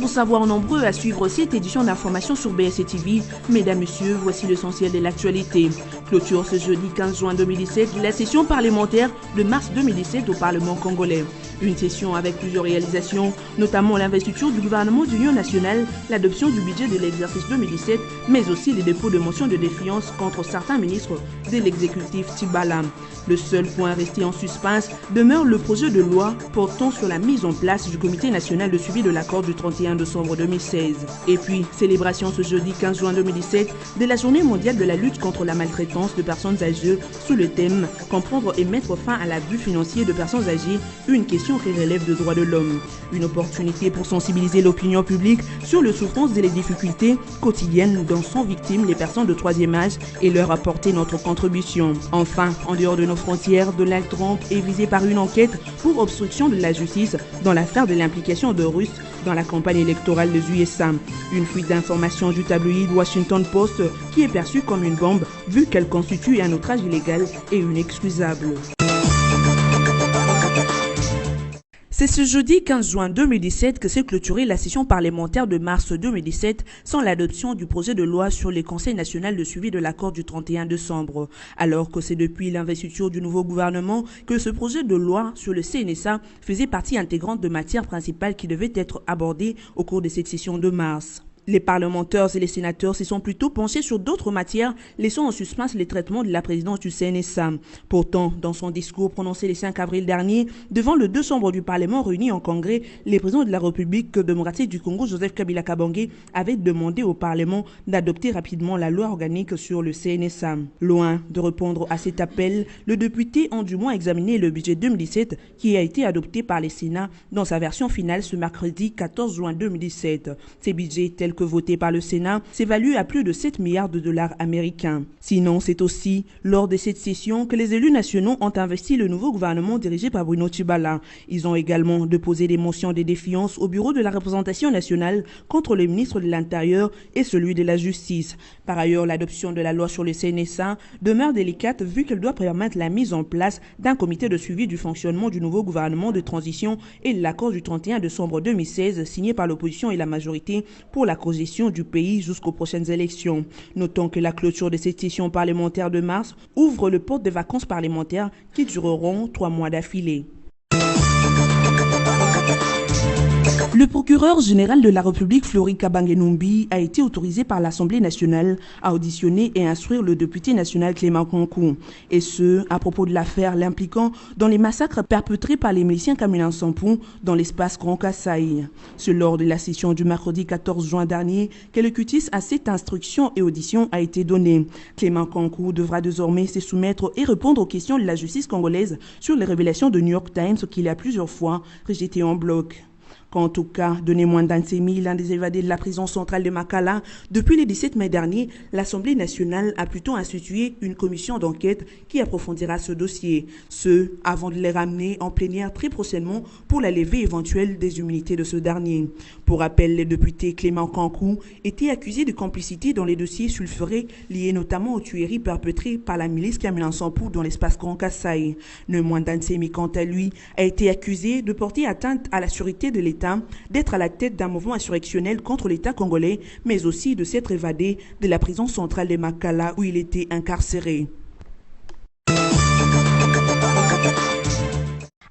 pour savoir nombreux à suivre cette édition d'information sur BSC TV. Mesdames, Messieurs, voici l'essentiel de l'actualité. Clôture ce jeudi 15 juin 2017 la session parlementaire de mars 2017 au Parlement congolais. Une session avec plusieurs réalisations, notamment l'investiture du gouvernement d'union nationale, l'adoption du budget de l'exercice 2017, mais aussi les dépôts de motions de défiance contre certains ministres de l'exécutif Tibala. Le seul point resté en suspens demeure le projet de loi portant sur la mise en place du Comité national de suivi de l'accord du 31 décembre 2016. Et puis, célébration ce jeudi 15 juin 2017 de la journée mondiale de la lutte contre la maltraitance de personnes âgées sous le thème « Comprendre et mettre fin à l'abus financier de personnes âgées, une question qui relève de droits de l'homme ». Une opportunité pour sensibiliser l'opinion publique sur les souffrances et les difficultés quotidiennes dont sont victimes les personnes de troisième âge et leur apporter notre contribution. Enfin, en dehors de nos frontières, Donald Trump est visé par une enquête pour obstruction de la justice dans l'affaire de l'implication de Russes dans la campagne électorale des USA. Une fuite d'informations du tabloïd Washington Post qui est perçue comme une bombe vu qu'elle constitue un outrage illégal et inexcusable. C'est ce jeudi 15 juin 2017 que s'est clôturée la session parlementaire de mars 2017 sans l'adoption du projet de loi sur les conseils nationaux de suivi de l'accord du 31 décembre. Alors que c'est depuis l'investiture du nouveau gouvernement que ce projet de loi sur le CNSA faisait partie intégrante de matières principales qui devaient être abordées au cours de cette session de mars. Les parlementaires et les sénateurs se sont plutôt penchés sur d'autres matières, laissant en suspens les traitements de la présidence du CNSA. Pourtant, dans son discours prononcé le 5 avril dernier, devant le 2 chambres du Parlement réunis en congrès, le président de la République démocratique du Congo, Joseph Kabila Kabange, avait demandé au Parlement d'adopter rapidement la loi organique sur le CNSA. Loin de répondre à cet appel, les députés ont du moins examiné le budget 2017 qui a été adopté par le Sénat dans sa version finale ce mercredi 14 juin 2017. Ces budgets tels que voté par le Sénat s'évalue à plus de 7 milliards de dollars américains. Sinon, c'est aussi lors de cette session que les élus nationaux ont investi le nouveau gouvernement dirigé par Bruno Tibala. Ils ont également déposé des motions de défiance au bureau de la représentation nationale contre le ministre de l'Intérieur et celui de la Justice. Par ailleurs, l'adoption de la loi sur le CNSA demeure délicate vu qu'elle doit permettre la mise en place d'un comité de suivi du fonctionnement du nouveau gouvernement de transition et l'accord du 31 décembre 2016 signé par l'opposition et la majorité pour la gestion du pays jusqu'aux prochaines élections. Notons que la clôture de cette session parlementaire de mars ouvre le porte des vacances parlementaires qui dureront 3 mois d'affilée. Le procureur général de la République, Flori Kabange-Numbi, a été autorisé par l'Assemblée nationale à auditionner et instruire le député national Clément Kankou. Et ce, à propos de l'affaire l'impliquant dans les massacres perpétrés par les miliciens Kamina Nsapu dans l'espace Grand Kasaï. C'est lors de la session du mercredi 14 juin dernier que le cutis à cette instruction et audition a été donné. Clément Kankou devra désormais se soumettre et répondre aux questions de la justice congolaise sur les révélations de New York Times qu'il a plusieurs fois rejetées en bloc. Quant au cas de Némoine Dansemi, l'un des évadés de la prison centrale de Makala, depuis le 17 mai dernier, l'Assemblée nationale a plutôt institué une commission d'enquête qui approfondira ce dossier. Ce, avant de les ramener en plénière très prochainement pour la levée éventuelle des immunités de ce dernier. Pour rappel, le député Clément Kankou était accusé de complicité dans les dossiers sulfurés liés notamment aux tueries perpétrées par la milice Kamina Nsapu dans l'espace Grand Kasaï. Némoine Dansemi, quant à lui, a été accusé de porter atteinte à la sûreté de l'État, d'être à la tête d'un mouvement insurrectionnel contre l'État congolais, mais aussi de s'être évadé de la prison centrale de Makala où il était incarcéré.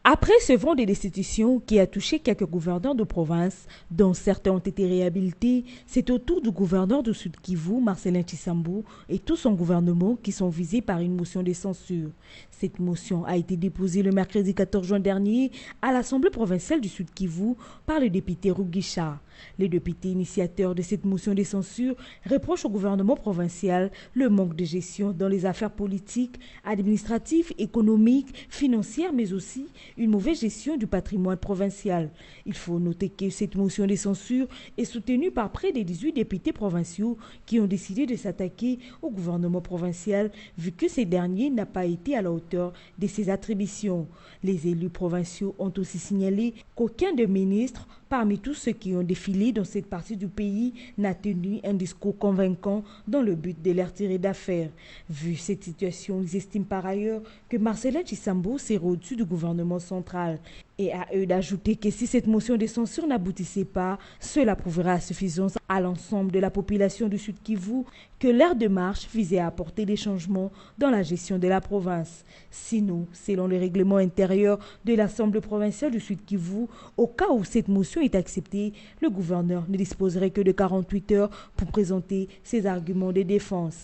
Après ce vent de destitution qui a touché quelques gouverneurs de province, dont certains ont été réhabilités, c'est au tour du gouverneur du Sud Kivu, Marcelin Tshisambu, et tout son gouvernement qui sont visés par une motion de censure. Cette motion a été déposée le mercredi 14 juin dernier à l'Assemblée provinciale du Sud Kivu par le député Rugisha. Les députés initiateurs de cette motion de censure reprochent au gouvernement provincial le manque de gestion dans les affaires politiques, administratives, économiques, financières, mais aussi une mauvaise gestion du patrimoine provincial. Il faut noter que cette motion de censure est soutenue par près de 18 députés provinciaux qui ont décidé de s'attaquer au gouvernement provincial vu que ce dernier n'a pas été à la hauteur de ses attributions. Les élus provinciaux ont aussi signalé qu'aucun des ministres parmi tous ceux qui ont défilé dans cette partie du pays n'a tenu un discours convaincant dans le but de les retirer d'affaire. Vu cette situation, ils estiment par ailleurs que Marcelin Tshisambu sera au-dessus du gouvernement central Et à eux d'ajouter que si cette motion de censure n'aboutissait pas, cela prouvera à suffisance à l'ensemble de la population du Sud Kivu que l'ère de marche visait à apporter des changements dans la gestion de la province. Sinon, selon le règlement intérieur de l'Assemblée provinciale du Sud Kivu, au cas où cette motion est acceptée, le gouverneur ne disposerait que de 48 heures pour présenter ses arguments de défense.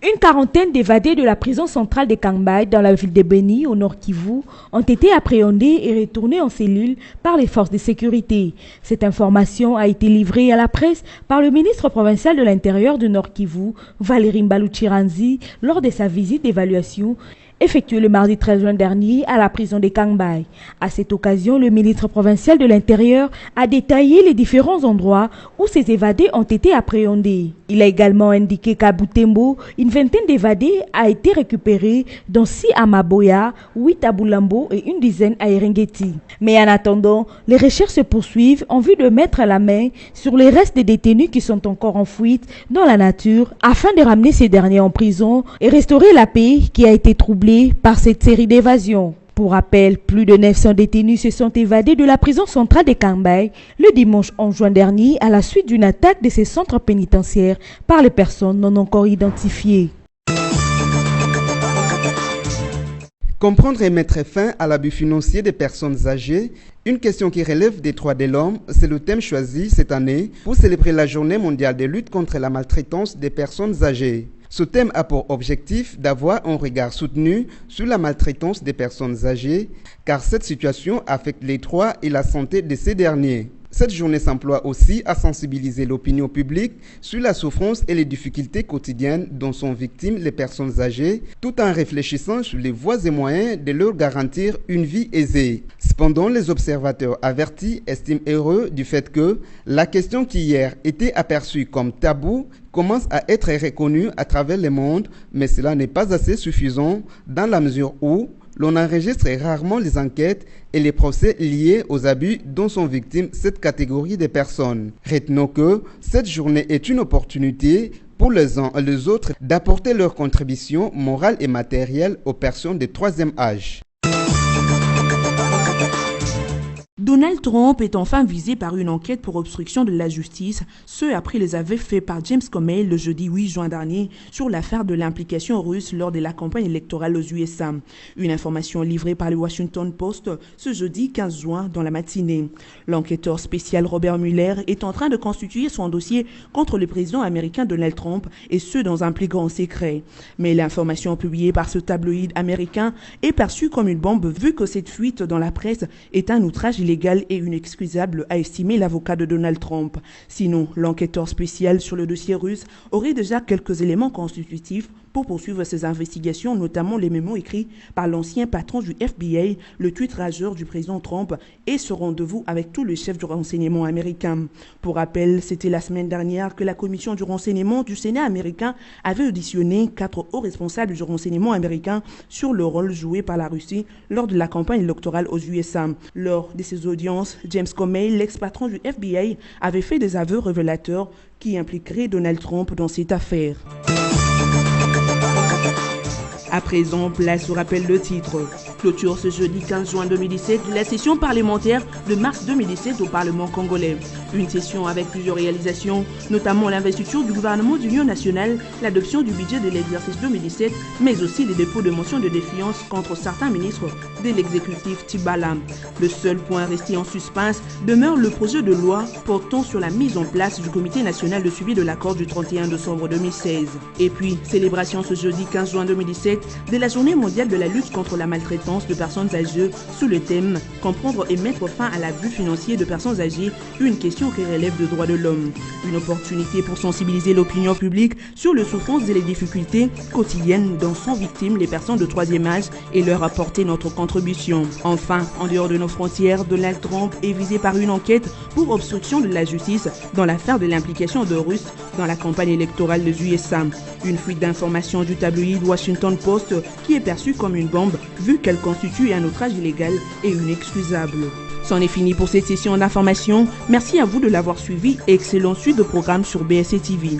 Une quarantaine d'évadés de la prison centrale de Kangbai dans la ville de Beni, au nord Kivu, ont été appréhendés et retournés en cellule par les forces de sécurité. Cette information a été livrée à la presse par le ministre provincial de l'Intérieur du Nord Kivu, Valérie Mbalouchiranzi, lors de sa visite d'évaluation effectuée le mardi 13 juin dernier à la prison de Kangbai. À cette occasion, le ministre provincial de l'Intérieur a détaillé les différents endroits où ces évadés ont été appréhendés. Il a également indiqué qu'à Butembo, une vingtaine d'évadés a été récupérée, dont 6 à Maboya, 8 à Boulambo et une dizaine à Erengeti. Mais en attendant, les recherches se poursuivent en vue de mettre la main sur les restes des détenus qui sont encore en fuite dans la nature afin de ramener ces derniers en prison et restaurer la paix qui a été troublée par cette série d'évasions. Pour rappel, plus de 900 détenus se sont évadés de la prison centrale de Kangbai le dimanche 11 juin dernier à la suite d'une attaque de ces centres pénitentiaires par les personnes non encore identifiées. Comprendre et mettre fin à l'abus financier des personnes âgées, une question qui relève des droits de l'homme, c'est le thème choisi cette année pour célébrer la journée mondiale de lutte contre la maltraitance des personnes âgées. Ce thème a pour objectif d'avoir un regard soutenu sur la maltraitance des personnes âgées, car cette situation affecte les droits et la santé de ces derniers. Cette journée s'emploie aussi à sensibiliser l'opinion publique sur la souffrance et les difficultés quotidiennes dont sont victimes les personnes âgées, tout en réfléchissant sur les voies et moyens de leur garantir une vie aisée. Cependant, les observateurs avertis estiment heureux du fait que la question qui hier était aperçue comme tabou commence à être reconnue à travers le monde, mais cela n'est pas assez suffisant dans la mesure où l'on enregistre rarement les enquêtes et les procès liés aux abus dont sont victimes cette catégorie de personnes. Retenons que cette journée est une opportunité pour les uns et les autres d'apporter leur contribution morale et matérielle aux personnes de troisième âge. Donald Trump est enfin visé par une enquête pour obstruction de la justice, ce après les aveux faits par James Comey le jeudi 8 juin dernier sur l'affaire de l'implication russe lors de la campagne électorale aux USA. Une information livrée par le Washington Post ce jeudi 15 juin dans la matinée. L'enquêteur spécial Robert Mueller est en train de constituer son dossier contre le président américain Donald Trump et ce dans un plus grand secret. Mais l'information publiée par ce tabloïd américain est perçue comme une bombe vu que cette fuite dans la presse est un outrage illégal et inexcusable, a estimé l'avocat de Donald Trump. Sinon, l'enquêteur spécial sur le dossier russe aurait déjà quelques éléments constitutifs pour poursuivre ses investigations, notamment les mémos écrits par l'ancien patron du FBI, le tweet rageur du président Trump et ce rendez-vous avec tout le chef du renseignement américain. Pour rappel, c'était la semaine dernière que la commission du renseignement du Sénat américain avait auditionné 4 hauts responsables du renseignement américain sur le rôle joué par la Russie lors de la campagne électorale aux USA. Lors de ces audiences, James Comey, l'ex-patron du FBI, avait fait des aveux révélateurs qui impliqueraient Donald Trump dans cette affaire. À présent, place au rappel de titre. Clôture ce jeudi 15 juin 2017 la session parlementaire de mars 2017 au Parlement congolais. Une session avec plusieurs réalisations, notamment l'investiture du gouvernement d'union nationale, l'adoption du budget de l'exercice 2017, mais aussi les dépôts de motions de défiance contre certains ministres de l'exécutif Tibala. Le seul point resté en suspens demeure le projet de loi portant sur la mise en place du Comité national de suivi de l'accord du 31 décembre 2016. Et puis, célébration ce jeudi 15 juin 2017 de la journée mondiale de la lutte contre la maltraitance de personnes âgées sous le thème « Comprendre et mettre fin à l'abus financier de personnes âgées, une question qui relève des droits de l'homme ». Une opportunité pour sensibiliser l'opinion publique sur les souffrances et les difficultés quotidiennes dont sont victimes les personnes de troisième âge et leur apporter notre contribution. Enfin, en dehors de nos frontières, Donald Trump est visé par une enquête pour obstruction de la justice dans l'affaire de l'implication de Russes dans la campagne électorale des USA. Une fuite d'informations du tabloïd Washington Post qui est perçue comme une bombe vu qu'elle constitue un outrage illégal et inexcusable. C'en est fini pour cette session d'information. Merci à vous de l'avoir suivi et excellente suite de programmes sur BSC TV.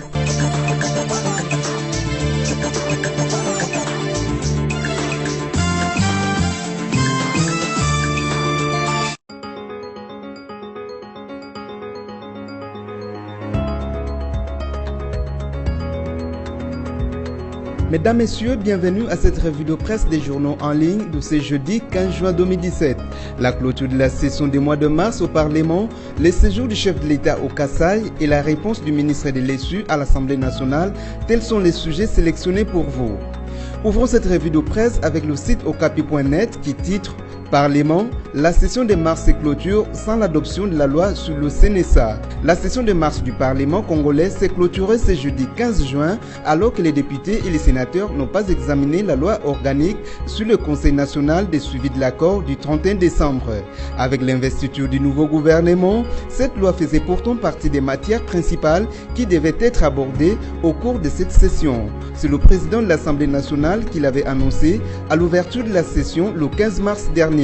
Mesdames, Messieurs, bienvenue à cette revue de presse des journaux en ligne de ce jeudi 15 juin 2017. La clôture de la session du mois de mars au Parlement, les séjours du chef de l'État au Kasaï et la réponse du ministre de l'Essu à l'Assemblée nationale, tels sont les sujets sélectionnés pour vous. Ouvrons cette revue de presse avec le site okapi.net qui titre « Parlement, la session de mars se clôture sans l'adoption de la loi sur le CNSA ». La session de mars du Parlement congolais s'est clôturée ce jeudi 15 juin alors que les députés et les sénateurs n'ont pas examiné la loi organique sur le Conseil national de suivi de l'accord du 31 décembre. Avec l'investiture du nouveau gouvernement, cette loi faisait pourtant partie des matières principales qui devaient être abordées au cours de cette session. C'est le président de l'Assemblée nationale qui l'avait annoncé à l'ouverture de la session le 15 mars dernier.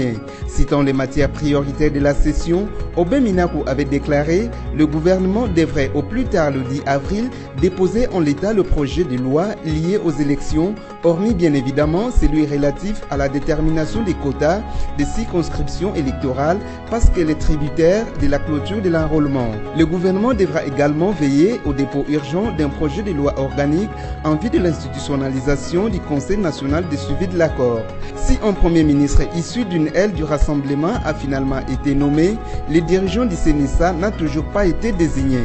Citant les matières prioritaires de la session, Aubin Minaku avait déclaré « Le gouvernement devrait au plus tard le 10 avril déposer en l'état le projet de loi lié aux élections, hormis bien évidemment celui relatif à la détermination des quotas des circonscriptions électorales parce qu'elle est tributaire de la clôture de l'enrôlement. Le gouvernement devra également veiller au dépôt urgent d'un projet de loi organique en vue de l'institutionnalisation du Conseil national de suivi de l'accord. Si un premier ministre issu d'une aile du rassemblement a finalement été nommé, le dirigeant du CNSA n'a toujours pas été désigné.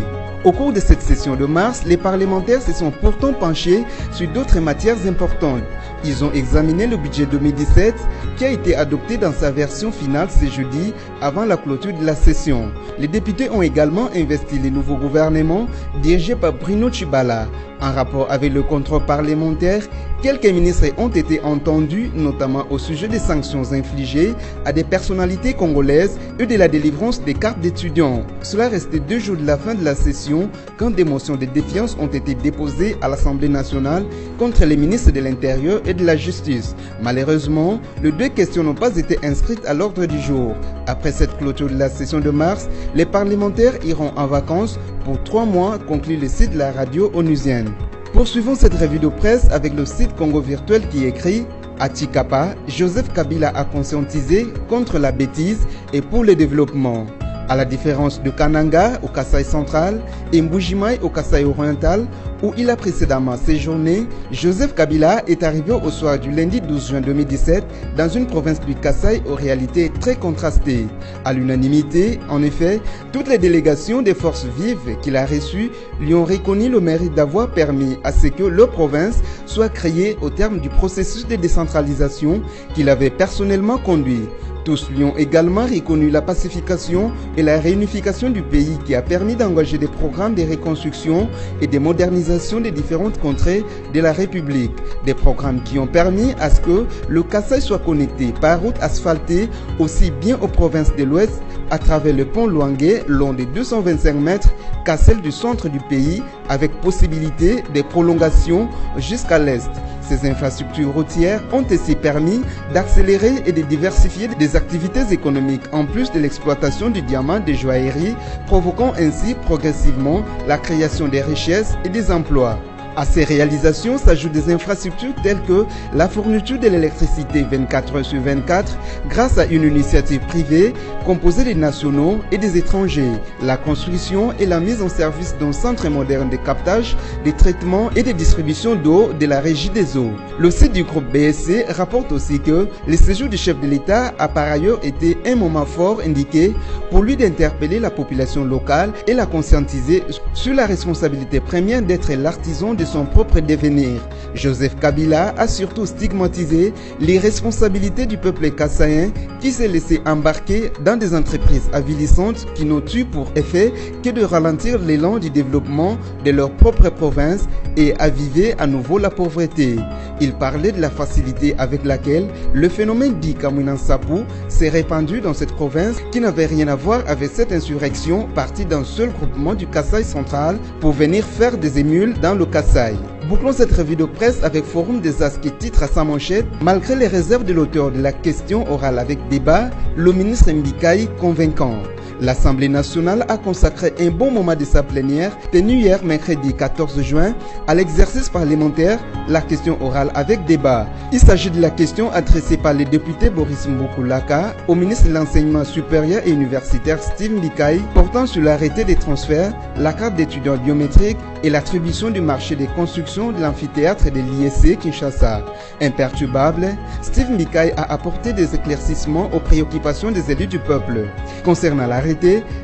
Au cours de cette session de mars, les parlementaires se sont pourtant penchés sur d'autres matières importantes. Ils ont examiné le budget 2017 qui a été adopté dans sa version finale ce jeudi avant la clôture de la session. Les députés ont également investi le nouveau gouvernement dirigé par Bruno Tshibala. En rapport avec le contrôle parlementaire, quelques ministres ont été entendus, notamment au sujet des sanctions infligées à des personnalités congolaises et de la délivrance des cartes d'étudiants. Cela restait 2 jours de la fin de la session quand des motions de défiance ont été déposées à l'Assemblée nationale contre les ministres de l'Intérieur et de la Justice. Malheureusement, les 2 questions n'ont pas été inscrites à l'ordre du jour. Après cette clôture de la session de mars, les parlementaires iront en vacances pour 3 mois, conclut le site de la radio onusienne. Poursuivons cette revue de presse avec le site Congo Virtuel qui écrit « À Tshikapa, Joseph Kabila a conscientisé contre la bêtise et pour le développement ». À la différence de Kananga au Kasaï central et Mbujimai au Kasaï oriental, où il a précédemment séjourné, Joseph Kabila est arrivé au soir du lundi 12 juin 2017 dans une province du Kasaï aux réalités très contrastées. À l'unanimité, en effet, toutes les délégations des forces vives qu'il a reçues lui ont reconnu le mérite d'avoir permis à ce que leur province soit créée au terme du processus de décentralisation qu'il avait personnellement conduit. Tous lui ont également reconnu la pacification et la réunification du pays qui a permis d'engager des programmes de reconstruction et de modernisation des différentes contrées de la République. Des programmes qui ont permis à ce que le Kasaï soit connecté par route asphaltée aussi bien aux provinces de l'Ouest à travers le pont Luangue long de 225 mètres qu'à celle du centre du pays avec possibilité de prolongation jusqu'à l'Est. Ces infrastructures routières ont aussi permis d'accélérer et de diversifier des activités économiques en plus de l'exploitation du diamant des joailleries, provoquant ainsi progressivement la création des richesses et des emplois. À ces réalisations s'ajoutent des infrastructures telles que la fourniture de l'électricité 24 heures sur 24 grâce à une initiative privée composée des nationaux et des étrangers, la construction et la mise en service d'un centre moderne de captage, de traitement et de distribution d'eau de la Régie des eaux. Le site du groupe BSC rapporte aussi que le séjour du chef de l'État a par ailleurs été un moment fort indiqué pour lui d'interpeller la population locale et la conscientiser sur la responsabilité première d'être l'artisan de son propre devenir. Joseph Kabila a surtout stigmatisé les responsabilités du peuple kassaïen qui s'est laissé embarquer dans des entreprises avilissantes qui n'ont eu pour effet que de ralentir l'élan du développement de leur propre province et aviver à nouveau la pauvreté. Il parlait de la facilité avec laquelle le phénomène dit Kamounan Sapou s'est répandu dans cette province qui n'avait rien à voir avec cette insurrection partie d'un seul groupement du Kasaï central pour venir faire des émules dans le Kasaï. Bouclons cette revue de presse avec Forum des As qui titre à sa manchette « Malgré les réserves de l'auteur de la question orale avec débat, le ministre Mbikaï convaincant ». L'Assemblée nationale a consacré un bon moment de sa plénière, tenue hier mercredi 14 juin, à l'exercice parlementaire, la question orale avec débat. Il s'agit de la question adressée par le député Boris Mboukoulaka au ministre de l'Enseignement supérieur et universitaire Steve Mbikaï portant sur l'arrêté des transferts, la carte d'étudiant biométrique et l'attribution du marché des constructions de l'amphithéâtre de l'IEC Kinshasa. Imperturbable, Steve Mbikaï a apporté des éclaircissements aux préoccupations des élus du peuple. Concernant l'arrêté,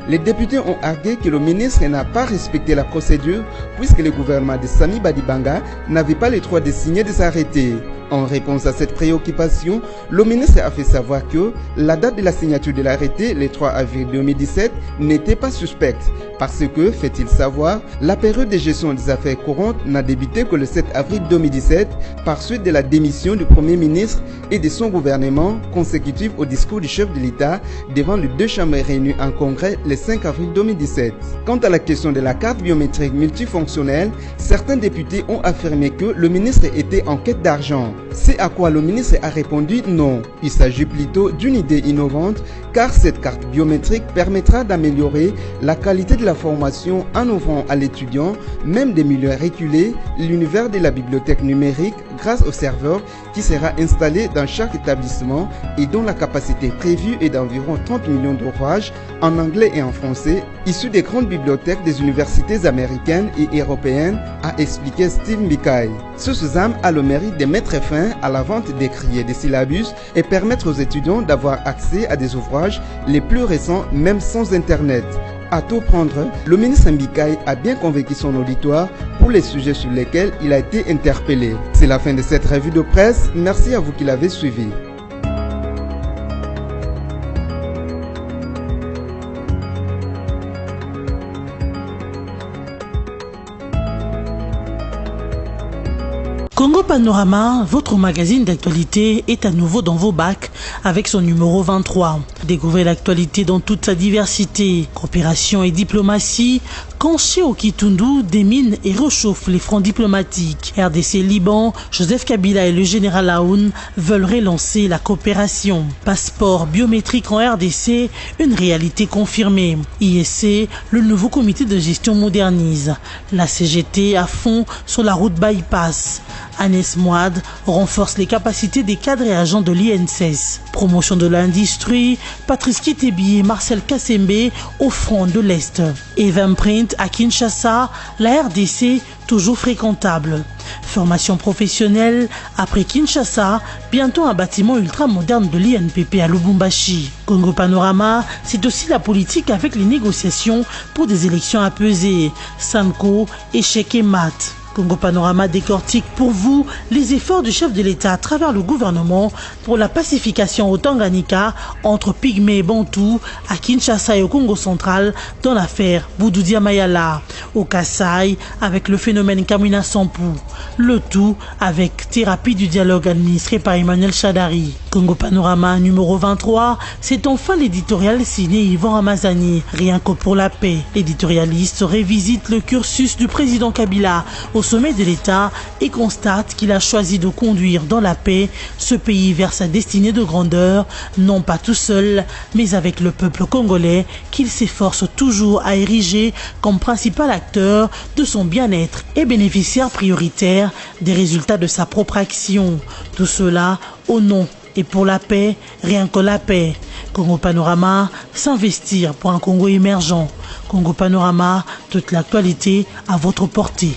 les députés ont argué que le ministre n'a pas respecté la procédure puisque le gouvernement de Sami Badibanga n'avait pas le droit de signer des arrêtés. En réponse à cette préoccupation, le ministre a fait savoir que la date de la signature de l'arrêté, le 3 avril 2017, n'était pas suspecte parce que, fait-il savoir, la période de gestion des affaires courantes n'a débuté que le 7 avril 2017 par suite de la démission du Premier ministre et de son gouvernement consécutif au discours du chef de l'État devant les deux chambres réunies en congrès le 5 avril 2017. Quant à la question de la carte biométrique multifonctionnelle, certains députés ont affirmé que le ministre était en quête d'argent. C'est à quoi le ministre a répondu non. Il s'agit plutôt d'une idée innovante car cette carte biométrique permettra d'améliorer la qualité de la formation en ouvrant à l'étudiant, même des milieux reculés, l'univers de la bibliothèque numérique grâce au serveur qui sera installé dans chaque établissement et dont la capacité prévue est d'environ 30 millions d'ouvrages en anglais et en français, issus des grandes bibliothèques des universités américaines et européennes, a expliqué Steve Mbikaï. Ce SUSAM a le mérite de mettre fin à la vente d'écrits et des syllabus et permettre aux étudiants d'avoir accès à des ouvrages les plus récents même sans Internet. À tout prendre, le ministre Mbikaï a bien convaincu son auditoire pour les sujets sur lesquels il a été interpellé. C'est la fin de cette revue de presse. Merci à vous qui l'avez suivi. Congo Panorama, votre magazine d'actualité, est à nouveau dans vos bacs avec son numéro 23. Découvrez l'actualité dans toute sa diversité. Coopération et diplomatie, Kanché au Kitundu démine et réchauffe les fronts diplomatiques. RDC Liban, Joseph Kabila et le général Aoun veulent relancer la coopération. Passeport biométrique en RDC, une réalité confirmée. IEC, le nouveau comité de gestion modernise. La CGT à fond sur la route bypass. Agnès Moad renforce les capacités des cadres et agents de l'INSS. Promotion de l'industrie, Patrice Kitebi et Marcel Kassembe au front de l'Est. Eventprint à Kinshasa, la RDC toujours fréquentable. Formation professionnelle, après Kinshasa, bientôt un bâtiment ultra-moderne de l'INPP à Lubumbashi. Congo Panorama, c'est aussi la politique avec les négociations pour des élections apaisées. Sanko, échec et mat. Congo Panorama décortique pour vous les efforts du chef de l'État à travers le gouvernement pour la pacification au Tanganyika entre Pygmées et Bantous, à Kinshasa et au Congo central dans l'affaire Boudoudia Mayala, au Kasaï avec le phénomène Kamina Sampou, le tout avec thérapie du dialogue administré par Emmanuel Chadari. Congo Panorama numéro 23, c'est enfin l'éditorial signé Yvan Ramazani, rien que pour la paix. L'éditorialiste révisite le cursus du président Kabila au sommet de l'État et constate qu'il a choisi de conduire dans la paix ce pays vers sa destinée de grandeur, non pas tout seul, mais avec le peuple congolais qu'il s'efforce toujours à ériger comme principal acteur de son bien-être et bénéficiaire prioritaire des résultats de sa propre action. Tout cela au nom et pour la paix, rien que la paix. Congo Panorama, s'investir pour un Congo émergent. Congo Panorama, toute l'actualité à votre portée.